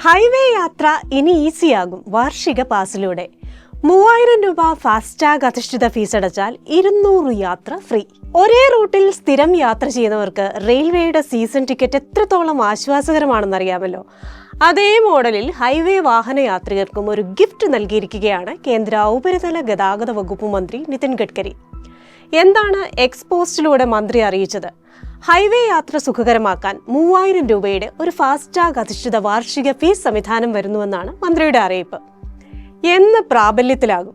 Highway യാത്ര ഇനി ഈസിയാകും വാർഷിക പാസിലൂടെ. 3000 രൂപ ഫാസ്ടാഗ് അധിഷ്ഠിത ഫീസ് അടച്ചാൽ 200 യാത്ര ഫ്രീ. ഒരേ റൂട്ടിൽ സ്ഥിരം യാത്ര ചെയ്യുന്നവർക്ക് റെയിൽവേയുടെ സീസൺ ടിക്കറ്റ് എത്രത്തോളം ആശ്വാസകരമാണെന്നറിയാമല്ലോ. അതേ മോഡലിൽ ഹൈവേ വാഹന യാത്രികർക്കും ഒരു ഗിഫ്റ്റ് നൽകിയിരിക്കുകയാണ് കേന്ദ്ര ഉപരിതല ഗതാഗത വകുപ്പ് മന്ത്രി നിതിൻ ഗഡ്കരി. എന്താണ് എക്സ്പോസ്റ്റിലൂടെ മന്ത്രി അറിയിച്ചത്? ഹൈവേ യാത്ര സുഖകരമാക്കാൻ 3000 രൂപയുടെ ഒരു ഫാസ്ടാഗ് അധിഷ്ഠിത വാർഷിക ഫീസ് സംവിധാനം വരുന്നുവെന്നാണ് മന്ത്രിയുടെ അറിയിപ്പ്. എന്ന് പ്രാബല്യത്തിലാകും?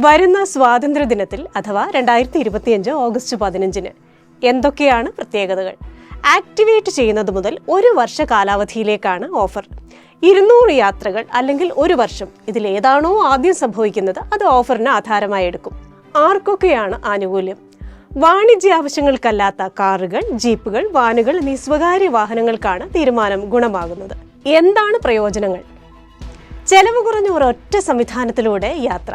വരുന്ന സ്വാതന്ത്ര്യദിനത്തിൽ അഥവാ 2025 ഓഗസ്റ്റ് 15-ന്. എന്തൊക്കെയാണ് പ്രത്യേകതകൾ? ആക്ടിവേറ്റ് ചെയ്യുന്നത് മുതൽ 1 വർഷ കാലാവധിയിലേക്കാണ് ഓഫർ. 200 യാത്രകൾ അല്ലെങ്കിൽ 1 വർഷം, ഇതിലേതാണോ ആദ്യം സംഭവിക്കുന്നത് അത് ഓഫറിന് ആധാരമായി എടുക്കും. ആർക്കൊക്കെയാണ് ആനുകൂല്യം? വാണിജ്യ ആവശ്യങ്ങൾക്കല്ലാത്ത കാറുകൾ, ജീപ്പുകൾ, വാനുകൾ എന്നീ സ്വകാര്യ വാഹനങ്ങൾക്കാണ് തീരുമാനം ഗുണമാകുന്നത്. എന്താണ് പ്രയോജനങ്ങൾ? ചെലവ് കുറഞ്ഞ ഒരൊറ്റ സംവിധാനത്തിലൂടെ യാത്ര.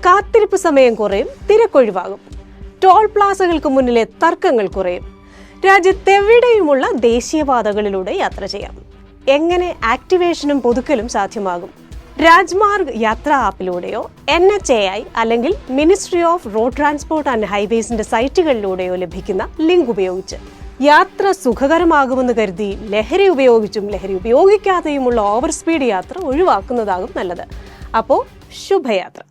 കാത്തിരിപ്പ് സമയം കുറയും, തിരക്കൊഴിവാകും. ടോൾ പ്ലാസകൾക്ക് മുന്നിലെ തർക്കങ്ങൾ കുറയും. രാജ്യത്തെവിടെയുമുള്ള ദേശീയപാതകളിലൂടെ യാത്ര ചെയ്യാം. എങ്ങനെ ആക്ടിവേഷനും പുതുക്കലും സാധ്യമാകും? രാജ്മാർഗ് യാത്രാ ആപ്പിലൂടെയോ NHAI അല്ലെങ്കിൽ ministry of road transport and ഹൈവേസിന്റെ സൈറ്റുകളിലൂടെയോ ലഭിക്കുന്ന ലിങ്ക് ഉപയോഗിച്ച് യാത്ര സുഖകരമാകുമെന്ന് കരുതി ലഹരി ഉപയോഗിച്ചും ലഹരി ഉപയോഗിക്കാതെയുമുള്ള ഓവർ സ്പീഡ് യാത്ര ഒഴിവാക്കുന്നതാകും നല്ലത്. അപ്പോൾ ശുഭയാത്ര.